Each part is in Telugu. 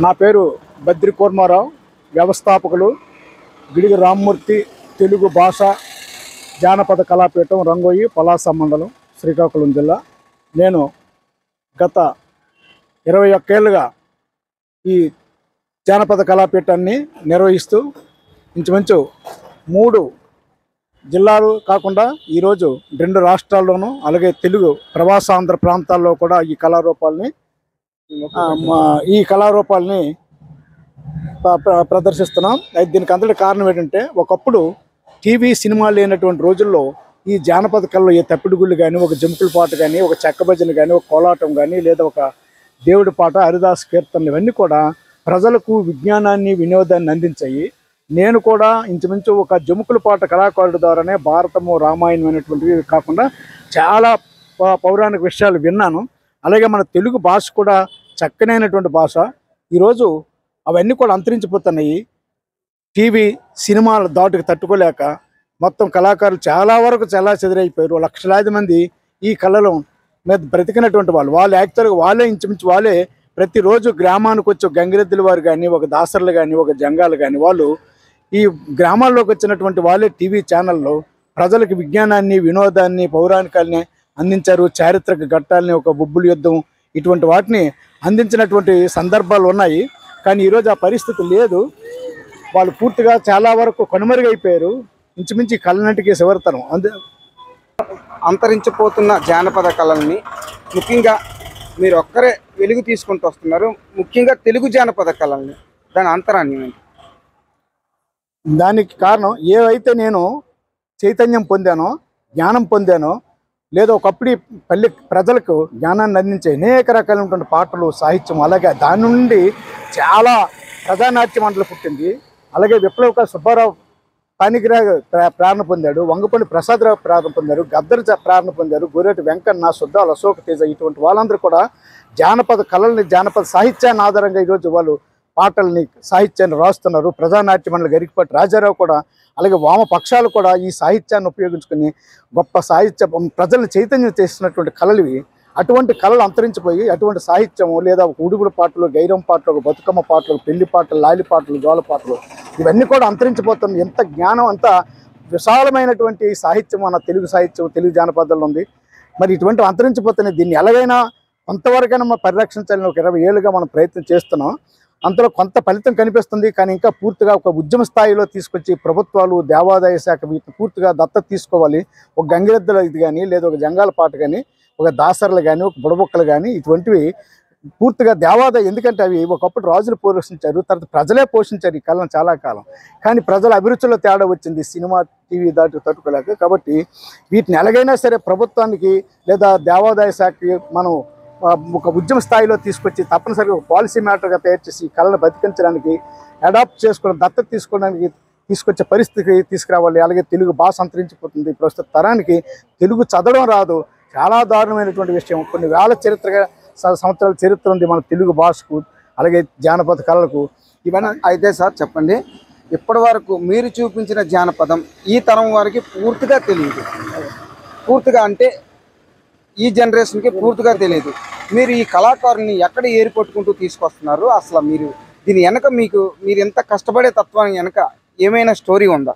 నా పేరు బద్రి కూర్మారావు, వ్యవస్థాపకులు గిడిగి రామ్మూర్తి తెలుగు భాష జానపద కళాపీఠం, రంగోయి, పలాస మండలం, శ్రీకాకుళం జిల్లా. నేను గత 21 ఏళ్ళుగా ఈ జానపద కళాపీఠాన్ని నిర్వహిస్తూ ఇంచుమించు 3 జిల్లాలు కాకుండా ఈరోజు 2 రాష్ట్రాల్లోనూ, అలాగే తెలుగు ప్రవాసాంధ్ర ప్రాంతాల్లో కూడా ఈ కళారూపాలని ప్రదర్శిస్తున్నాం. అయితే దీనికి అంతటి కారణం ఏంటంటే, ఒకప్పుడు టీవీ సినిమాలు లేనటువంటి రోజుల్లో ఈ జానపద కళలో ఏ తప్పిడిగుళ్ళు కానీ, ఒక జంపుల పాట కానీ, ఒక చెక్క భజన కానీ, ఒక కోలాటం కానీ, లేదా ఒక దేవుడి పాట, హరిదాస్ కీర్తనలు, ఇవన్నీ కూడా ప్రజలకు విజ్ఞానాన్ని, వినోదాన్ని అందించాయి. నేను కూడా ఇంచుమించు ఒక జముకుల పాట కళాకారుడి ద్వారానే భారతము, రామాయణం అనేటువంటివి కాకుండా చాలా పౌరాణిక విషయాలు విన్నాను. అలాగే మన తెలుగు భాష కూడా చక్కనైనటువంటి భాష. ఈరోజు అవన్నీ కూడా అంతరించిపోతున్నాయి. టీవీ సినిమాల దాటుకు తట్టుకోలేక మొత్తం కళాకారులు చాలా వరకు చాలా చెదిరైపోయారు. లక్షలాది మంది ఈ కళలో మీద బ్రతికినటువంటి వాళ్ళు యాక్చువల్గా వాళ్ళే ఇంచుమించు వాళ్ళే ప్రతిరోజు గ్రామానికి వచ్చి ఒక గంగిరెద్దుల వారు కానీ, ఒక దాసర్లు కానీ, ఒక జంగాలు కానీ, వాళ్ళు ఈ గ్రామాల్లోకి వచ్చినటువంటి వాళ్ళే టీవీ ఛానల్లో ప్రజలకు విజ్ఞానాన్ని, వినోదాన్ని, పౌరాణికాలని అందించారు. చారిత్రక ఘట్టాలని, ఒక బొబ్బుల యుద్ధం, ఇటువంటి వాటిని అందించినటువంటి సందర్భాలు ఉన్నాయి. కానీ ఈరోజు ఆ పరిస్థితి లేదు. వాళ్ళు పూర్తిగా చాలా వరకు కనుమరుగైపోయారు. ఇంచుమించి కళనంటికి శివరతనం అంతరించిపోతున్న జానపద కళల్ని ముఖ్యంగా మీరు ఒక్కరే వెలుగు తీసుకుంటూ వస్తున్నారు. ముఖ్యంగా తెలుగు జానపద కళల్ని, దాని అంతరాన్ని దానికి కారణం ఏవైతే నేను చైతన్యం పొందానో, జ్ఞానం పొందానో, లేదా ఒకప్పుడు పల్లె ప్రజలకు జ్ఞానాన్ని అందించే అనేక రకాలైనటువంటి పాటలు, సాహిత్యం, అలాగే దాని నుండి చాలా ప్రజానాట్య మండలి పుట్టింది. అలాగే విప్లవక సుబ్బారావు పానిగ్రాహ ప్రేరణ పొందాడు, వంగపల్లి ప్రసాదరావు ప్రేరణ పొందారు, గద్దర్ ప్రేరణ పొందారు, గోరేటి వెంకన్న, సుద్దాల అశోక్ తేజ, ఇటువంటి వాళ్ళందరూ కూడా జానపద కళల్ని, జానపద సాహిత్యాన్ని ఆధారంగా ఈరోజు వాళ్ళు పాటల్ని, సాహిత్యాన్ని రాస్తున్నారు. ప్రజానాట్య మండలి గరికపాటి రాజారావు కూడా, అలాగే వామపక్షాలు కూడా ఈ సాహిత్యాన్ని ఉపయోగించుకుని గొప్ప సాహిత్య ప్రజల్ని చైతన్యం చేస్తున్నటువంటి కళలు. అటువంటి కళలు అంతరించిపోయి అటువంటి సాహిత్యము, లేదా ఒక ఉడుగుడు పాటలు, గైరం పాటలు, ఒక బతుకమ్మ పాటలు, పెళ్లి పాటలు, లాలి పాటలు, జోల పాటలు, ఇవన్నీ కూడా అంతరించిపోతుంది. ఎంత జ్ఞానం, అంత విశాలమైనటువంటి సాహిత్యం మన తెలుగు సాహిత్యం, తెలుగు జానపదాల్లో ఉంది. మరి ఇటువంటి అంతరించిపోతున్నాయి. దీన్ని ఎలాగైనా కొంతవరకైనా మనం పరిరక్షించాలని ఒక 20 ఏళ్ళుగా మనం ప్రయత్నం చేస్తున్నాం. అంతలో కొంత ఫలితం కనిపిస్తుంది. కానీ ఇంకా పూర్తిగా ఒక ఉద్యమ స్థాయిలో తీసుకొచ్చి ప్రభుత్వాలు, దేవాదాయ శాఖ వీటిని పూర్తిగా దత్తత తీసుకోవాలి. ఒక గంగిరెద్దుల ఇది కానీ, లేదా ఒక జంగాల పాట కానీ, ఒక దాసర్లు కానీ, ఒక బుడబొక్కలు కానీ, ఇటువంటివి పూర్తిగా దేవాదాయ, ఎందుకంటే అవి ఒకప్పుడు రాజులు పోషించారు, తర్వాత ప్రజలే పోషించారు ఈ కళను చాలా కాలం. కానీ ప్రజల అభిరుచిలో తేడా వచ్చింది, సినిమా, టీవీ దాటి తట్టుకోలేక. కాబట్టి వీటిని ఎలాగైనా సరే ప్రభుత్వానికి లేదా దేవాదాయ శాఖకి మనం ఒక ఉద్యమ స్థాయిలో తీసుకొచ్చి తప్పనిసరిగా ఒక పాలసీ మ్యాటర్గా తయారు చేసి ఈ కళను బతికించడానికి, అడాప్ట్ చేసుకోవడం, దత్తత తీసుకోవడానికి తీసుకొచ్చే పరిస్థితికి తీసుకురావాలి. అలాగే తెలుగు భాష అంతరించిపోతుంది. ప్రస్తుత తరానికి తెలుగు చదవడం రాదు, చాలా దారుణమైనటువంటి విషయం. కొన్ని వేల సంవత్సరాల చరిత్ర ఉంది మన తెలుగు భాషకు, అలాగే జానపద కళలకు. ఇవన్నీ అయితే సార్ చెప్పండి, ఇప్పటి వరకు మీరు చూపించిన జానపదం ఈ తరం వారికి పూర్తిగా తెలియదు. పూర్తిగా అంటే ఈ జనరేషన్కి పూర్తిగా తెలియదు. మీరు ఈ కళాకారుల్ని ఎక్కడ ఏరిపట్టుకుంటూ తీసుకొస్తున్నారు? అసలు మీరు దీని వెనక మీరు ఎంత కష్టపడే తత్వాన్ని వెనక ఏమైనా స్టోరీ ఉందా?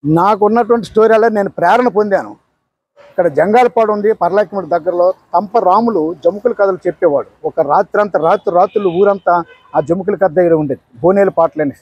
నాకు ఉన్నటువంటి స్టోరీ అలా నేను ప్రేరణ పొందాను. ఇక్కడ జంగాలపాడు ఉంది, పర్లాకిముడి దగ్గరలో. తంప రాములు జముకుల కథలు చెప్పేవాడు. ఒక రాత్రులు ఊరంతా ఆ జముకుల కథ దగ్గర ఉండేది. బోనేల పాటలని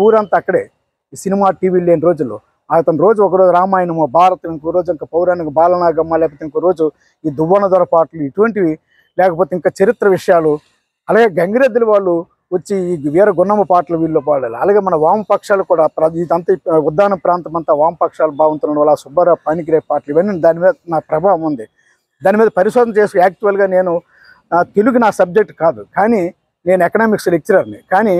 ఊరంతా అక్కడే. ఈ సినిమా, టీవీ లేని రోజుల్లో అతను రోజు ఒకరోజు రామాయణము, భారతం, ఇంకో రోజు ఇంకా పౌరాణిక బాలనాగమ్మ, లేకపోతే ఇంకో రోజు ఈ దువ్వన దొర పాటలు, ఇటువంటివి, లేకపోతే ఇంకా చరిత్ర విషయాలు. అలాగే గంగిరెద్దుల వాళ్ళు వచ్చి ఈ వీర గున్నమ్మ పాటలు వీళ్ళు పాడాలి. అలాగే మన వామపక్షాలు కూడా, ఇదంతా ఉద్దాన ప్రాంతం అంతా వామపక్షాలు బాగుంటున్న వాళ్ళ సుబ్బారావు పానిగ్రాహ పాటలు, ఇవన్నీ దాని మీద నా ప్రభావం ఉంది. దాని మీద పరిశోధన చేసి యాక్చువల్గా నేను తెలుగు నా సబ్జెక్ట్ కాదు, కానీ నేను ఎకనామిక్స్ లెక్చరర్ని. కానీ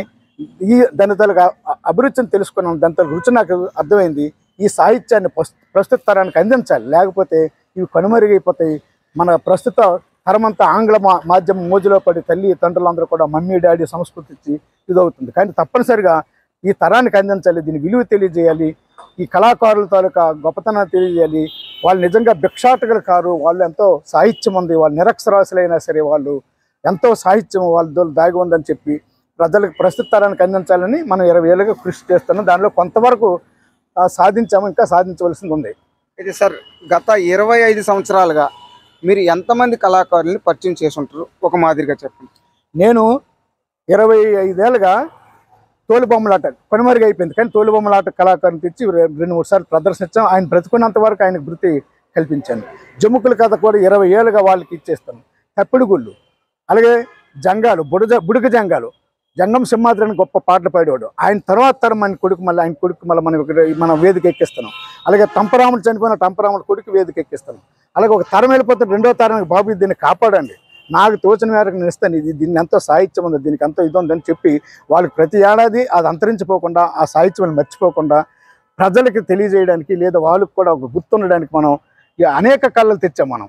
దాని తరగా అభిరుచిని తెలుసుకున్నాను. దాని తరగ రుచి నాకు అర్థమైంది. ఈ సాహిత్యాన్ని ప్రస్తుత తరానికి అందించాలి, లేకపోతే ఇవి కనుమరుగైపోతాయి. మన ప్రస్తుత తరమంతా ఆంగ్ల మాధ్యమం మోజులో పడి తల్లి తండ్రులందరూ కూడా మమ్మీ డాడీ సంస్కృతి ఇచ్చి ఇదవుతుంది. కానీ తప్పనిసరిగా ఈ తరానికి అందించాలి, దీని విలువ తెలియజేయాలి, ఈ కళాకారుల తాలూకా గొప్పతనాన్ని తెలియజేయాలి. వాళ్ళు నిజంగా భిక్షాటకులు కారు, వాళ్ళు ఎంతో సాహిత్యం ఉంది, వాళ్ళు నిరక్షరాస్యులైనా సరే వాళ్ళు ఎంతో సాహిత్యం వాళ్ళ దాగి ఉందని చెప్పి ప్రజలకు ప్రస్తుత తరానికి అందించాలని మనం 20 ఏళ్ళుగా కృషి చేస్తున్నాం. దానిలో కొంతవరకు సాధించాము, ఇంకా సాధించవలసింది ఉంది. అయితే సార్ గత 25 సంవత్సరాలుగా మీరు ఎంతమంది కళాకారుల్ని పరిచయం చేసి ఉంటారు? ఒక మాదిరిగా చెప్పండి. నేను 25 ఏళ్ళుగా తోలుబొమ్మలాట కనుమరుగు అయిపోయింది, కానీ తోలుబొమ్మలాట కళాకారుని తెచ్చి 2-3 సార్లు ప్రదర్శించాం. ఆయన బ్రతుకున్నంత వరకు ఆయనకు వృత్తి కల్పించాను. జమ్ముకుల కథ కూడా 20 ఏళ్ళుగా వాళ్ళకి ఇచ్చేస్తాను. తప్పిడిగుళ్ళు, అలాగే జంగాలు, బుడుగ జంగాలు, జంగం సింహాద్రి అని గొప్ప పాటలు పాడేవాడు. ఆయన తర్వాత తరం ఆయన కొడుకు మళ్ళీ మనం వేదిక ఎక్కిస్తున్నాం. అలాగే టంపరాముడు చనిపోయిన టంపరాముడు కొడుకు వేదిక ఎక్కిస్తాను. అలాగే ఒక తరం వెళ్ళిపోతే 2వ తరానికి బాబు దీన్ని కాపాడండి, నాకు తోచిన మేరకు నేను ఇస్తాను, దీన్ని ఎంతో సాహిత్యం ఉంది, దీనికి ఎంతో ఇది ఉందని చెప్పి వాళ్ళకి ప్రతి ఏడాది అది అంతరించిపోకుండా, ఆ సాహిత్యం మర్చిపోకుండా ప్రజలకి తెలియజేయడానికి, లేదా వాళ్ళకి కూడా ఒక గుర్తుండడానికి మనం అనేక కళలు తెచ్చాం. మనం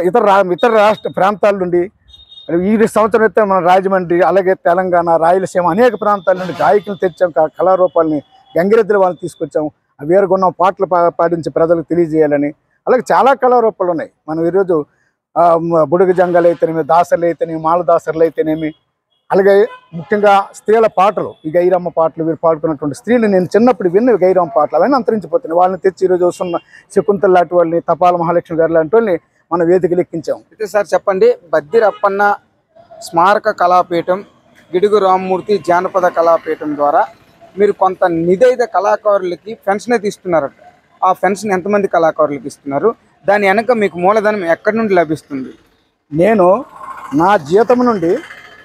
ఇతర రాష్ట్ర ప్రాంతాల నుండి ఈ సంవత్సరం అయితే మన రాజమండ్రి, అలాగే తెలంగాణ, రాయలసీమ అనేక ప్రాంతాల నుండి గాయకులు తెచ్చాం, కళారూపాలని గంగిరెద్దుల వాళ్ళని తీసుకొచ్చాం. వేరుగున్న పాటలు పాడించి ప్రజలకు తెలియజేయాలని. అలాగే చాలా కళారూపాలు ఉన్నాయి. మనం ఈరోజు బుడుగ జంగాలు అయితేనేమి, దాసర్లు అయితేనేమి, మాలదాసర్లు అయితేనేమి, అలాగే ముఖ్యంగా స్త్రీల పాటలు, ఈ గైరమ్మ పాటలు, వీరు పాడుకున్నటువంటి స్త్రీలు నేను చిన్నప్పుడు విన్నవి గైరమ్మ పాటలు అవన్నీ అంతరించిపోతున్నాయి. వాళ్ళని తెచ్చి ఈరోజు వస్తున్న శకుంతల లాంటి వాళ్ళని, తపాల మహాలక్ష్మి గారు లాంటి వాళ్ళని మన వేదికలు ఎక్కించాం. అయితే సార్ చెప్పండి, బద్దిరప్పన్న స్మారక కళాపీఠం, గిడుగు రామ్మూర్తి జానపద కళాపీఠం ద్వారా మీరు కొంత నిధైన కళాకారులకి పెన్షన్ అయితే ఇస్తున్నారట. ఆ పెన్షన్ ఎంతమంది కళాకారులకు ఇస్తున్నారు? దాని వెనక మీకు మూలధనం ఎక్కడి నుండి లభిస్తుంది? నేను నా జీతం నుండి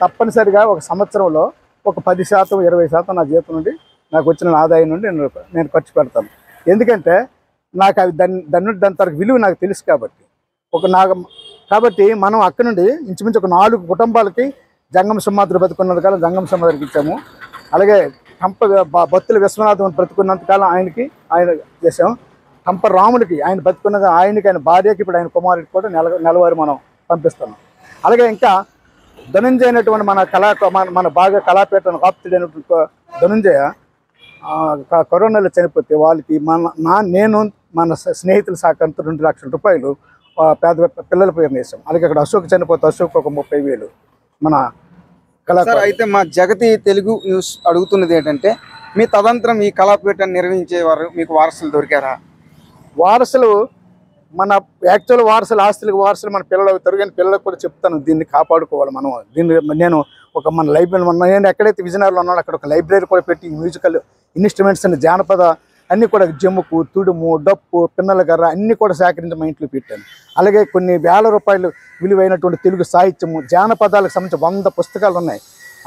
తప్పనిసరిగా ఒక సంవత్సరంలో ఒక 10%, 20% నా జీతం నుండి, నాకు వచ్చిన ఆదాయం నుండి నేను ఖర్చు పెడతాను. ఎందుకంటే నాకు అవి దాని తరకు విలువ నాకు తెలుసు కాబట్టి మనం అక్కడ నుండి ఇంచుమించు ఒక 4 కుటుంబాలకి జంగం సింహాద్రి బతుకున్నంత కాలం జంగం సింహాద్రికి ఇచ్చాము. అలాగే బత్తుల విశ్వనాథం బ్రతుకున్నంత కాలం ఆయన చేసాం. కంప రాముడికి ఆయన బతుకున్నది, ఆయనకి, ఆయన భార్యకి, ఇప్పుడు ఆయన కుమారుడికి కూడా నెలవారీ మనం పంపిస్తున్నాం. అలాగే ఇంకా ధనుంజయ అయినటువంటి మన బాగా కళాపీఠం ఆప్తుడైనటువంటి ధనుంజయ కరోనాలో చనిపోతే వాళ్ళకి నేను మన స్నేహితుల సహకారంతో 2 లక్షల రూపాయలు పేద పిల్లల పేరు వేసాం. అలాగే అక్కడ అశోక్ చనిపోతే అశోక్ ఒక 30,000 మన కళాకారు. అయితే మా జగతి తెలుగు న్యూస్ అడుగుతున్నది ఏంటంటే, మీ తదంతరం ఈ కళాపీఠాన్ని నిర్వహించేవారు మీకు వారసులు దొరికారా? వారసులు మన యాక్చువల్ వారసులు, ఆస్తులకు వారసులు మన పిల్లలు అవుతారు. కానీ పిల్లలకు కూడా చెప్తాను, దీన్ని కాపాడుకోవాలి మనం. నేను మన లైబ్రరీ, నేను ఎక్కడైతే విజయనగరంలో ఉన్నానో అక్కడ ఒక లైబ్రరీ కూడా పెట్టి మ్యూజికల్ ఇన్స్ట్రుమెంట్స్ అని, జానపద అన్నీ కూడా జమ్ముకు, తుడుము, డప్పు, పిన్నల గర్ర అన్నీ కూడా సేకరించి మా ఇంట్లో పెట్టాను. అలాగే కొన్ని వేల రూపాయలు విలువైనటువంటి తెలుగు సాహిత్యము, జానపదాలకు సంబంధించి 100 పుస్తకాలు ఉన్నాయి,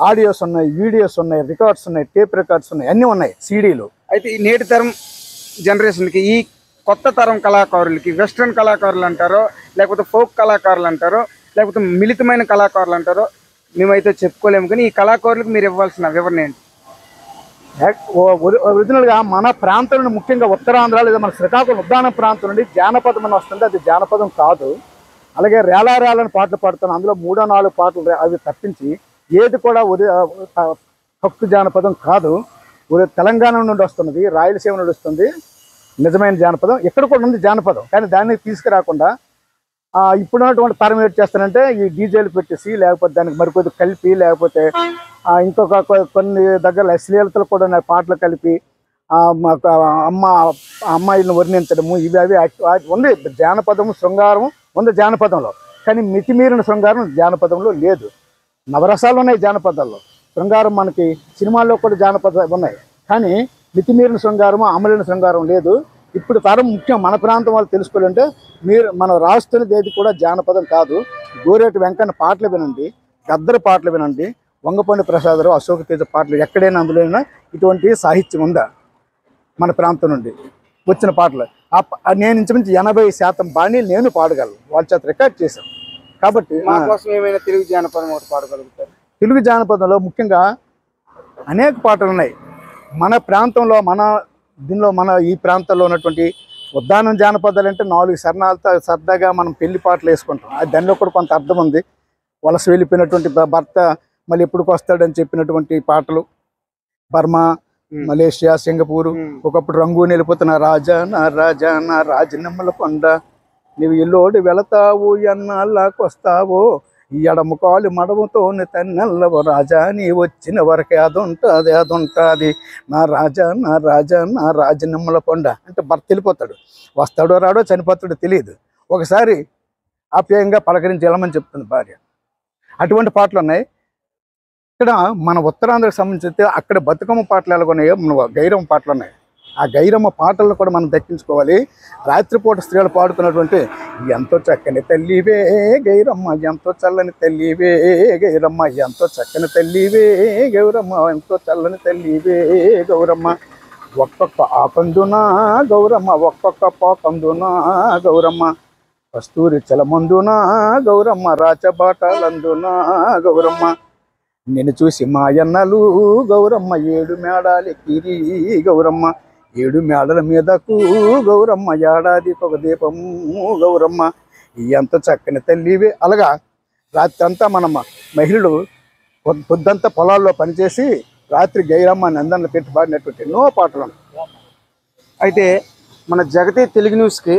ఆడియోస్ ఉన్నాయి, వీడియోస్ ఉన్నాయి, రికార్డ్స్ ఉన్నాయి, టేప్ రికార్డ్స్ ఉన్నాయి, అన్నీ ఉన్నాయి, సీడీలు. అయితే ఈ నేటి తరం జనరేషన్కి, ఈ కొత్త తరం కళాకారులకి వెస్ట్రన్ కళాకారులు అంటారో, లేకపోతే ఫోక్ కళాకారులు అంటారో, లేకపోతే మిళితమైన కళాకారులు అంటారో మేమైతే చెప్పుకోలేము. కానీ ఈ కళాకారులకు మీరు ఇవ్వాల్సిన వివరణ ఏంటి? ఒరిజినల్గా మన ప్రాంతం నుండి, ముఖ్యంగా ఉత్తరాంధ్ర లేదా మన శ్రీకాకుళం ఉద్దానం ప్రాంతం నుండి జానపదం అని వస్తుంది. అది జానపదం కాదు. అలాగే రేలారేలని పాటలు పాడుతాను, అందులో 3-4 పాటలు అవి తప్పించి ఏది కూడా హక్కు జానపదం కాదు. తెలంగాణ నుండి వస్తున్నది, రాయలసీమ నుండి వస్తుంది నిజమైన జానపదం. ఎక్కడ కూడా ఉంది జానపదం, కానీ దాన్ని తీసుకురాకుండా ఇప్పుడున్నటువంటి తరం ఏం చేస్తానంటే ఈ డీజేలు పెట్టేసి, లేకపోతే దానికి మరికొద్ది కలిపి, లేకపోతే ఇంకొక కొన్ని దగ్గర అశ్లీలతలు కూడా పాటలు కలిపి అమ్మాయిలను వర్ణించడము, ఇవి అవి ఉంది. జానపదము, శృంగారం ఉంది జానపదంలో, కానీ మితిమీరిన శృంగారం జానపదంలో లేదు. నవరసాలు ఉన్నాయి జానపదాల్లో, శృంగారం మనకి సినిమాల్లో కూడా జానపదాలు ఉన్నాయి, కానీ మితిమీరిన శృంగారము, అమలిన శృంగారం లేదు. ఇప్పుడు తరం ముఖ్యం మన ప్రాంతం వాళ్ళు తెలుసుకోవాలంటే మనం రాస్తున్నది ఏది కూడా జానపదం కాదు. గోరేటి వెంకన్న పాటలు వినండి, గద్దర్ పాటలు వినండి, వంగపండి ప్రసాదరావు, అశోక తేజ పాటలు, ఎక్కడైనా అందులోనైనా ఇటువంటి సాహిత్యం ఉందా? మన ప్రాంతం నుండి వచ్చిన పాటలు నేను ఇంచుమించు 80% బాణీలు నేను పాడగలను, వాళ్ళ చేత రికార్డ్ చేశాను. కాబట్టి మా కోసం ఏమైనా తెలుగు జానపదం ఒకటి పాడగలుగుతారు? తెలుగు జానపదంలో ముఖ్యంగా అనేక పాటలు ఉన్నాయి. మన ప్రాంతంలో, మన ఈ ప్రాంతంలో ఉన్నటువంటి ఉద్దానం జానపదాలు అంటే 4 శరణాలతో సరదాగా మనం పెళ్లి పాటలు వేసుకుంటాం. దానిలో కూడా కొంత అర్థం ఉంది. వలస వెళ్ళిపోయినటువంటి భర్త మళ్ళీ ఎప్పుడుకు వస్తాడని చెప్పినటువంటి పాటలు, బర్మా, మలేషియా, సింగపూరు, ఒకప్పుడు రంగూని వెళ్ళిపోతున్న రాజా నా రాజా నా రాజనమ్మల కొండ, నువ్వు ఎల్లోడి వెళతావు ఎన్నాళ్ళకు వస్తావో ఎడమ కాలు మడమతో తన్నెల్లవ రాజా నీ వచ్చిన వరకే అదుంటుంది నా రాజా నా రాజా నా రాజనిమ్మల కొండ అంటే భర్త వెళ్ళిపోతాడు, వస్తాడో రాడో చనిపోతాడో తెలియదు, ఒకసారి ఆప్యాయంగా పలకరించి వెళ్ళమని చెప్తుంది భార్య. అటువంటి పాటలు ఉన్నాయి. ఇక్కడ మన ఉత్తరాంధ్రకు సంబంధించి అక్కడ బతుకమ్మ పాటలు ఎలాగొన్నాయో మన గైరమ్మ పాటలు ఉన్నాయి. ఆ గైరమ్మ పాటలను కూడా మనం దక్కించుకోవాలి. రాత్రిపూట స్త్రీలు పాడుతున్నటువంటి ఎంతో చక్కని తల్లివే గైరమ్మ, ఎంతో చల్లని తల్లివే గైరమ్మ, ఎంతో చక్కని తల్లివే గౌరమ్మ, ఎంతో చల్లని తల్లివే గౌరమ్మ, ఒక్కొక్క ఆకందునా గౌరమ్మ, ఒక్కొక్క పాకందునా గౌరమ్మ, కస్తూరి చలమందునా గౌరమ్మ, రాచబాటలందునా గౌరమ్మ, నిన్ను చూసి మాయన్నలు గౌరమ్మ, 7 మేడాలెక్కిరి గౌరమ్మ, 7 మేడల మీదకు గౌరమ్మ, ఏడాదికొక దీపము గౌరమ్మ, ఎంత చక్కని తల్లివే. అలాగా రాత్రి అంతా మన మహిళలు పొద్దంతా పొలాల్లో పనిచేసి రాత్రి గైరమ్మ నందనలు పెట్టి పాడినటువంటి ఎన్నో పాటలు. అయితే మన జగతి తెలుగు న్యూస్కి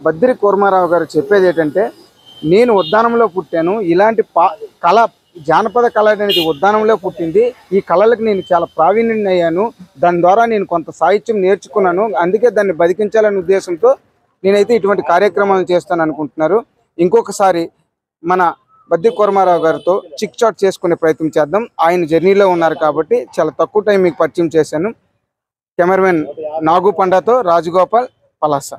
బద్రి కూర్మారావు గారు చెప్పేది ఏంటంటే, నేను ఉద్దానంలో పుట్టాను, ఇలాంటి కళ జానపద కళ అనేది ఉద్దానంలో పుట్టింది, ఈ కళలకు నేను చాలా ప్రావీణ్యం అయ్యాను, దాని ద్వారా నేను కొంత సాహిత్యం నేర్చుకున్నాను, అందుకే దాన్ని బతికించాలనే ఉద్దేశంతో నేనైతే ఇటువంటి కార్యక్రమాలు చేస్తాను అనుకుంటున్నారు. ఇంకొకసారి మన బద్రి కూర్మారావు గారితో చిక్ చాట్ చేసుకునే ప్రయత్నం చేద్దాం. ఆయన జర్నీలో ఉన్నారు కాబట్టి చాలా తక్కువ టైం మీకు పరిచయం చేశాను. కెమెరామెన్ నాగు పండాతో రాజగోపాల్, పలాస.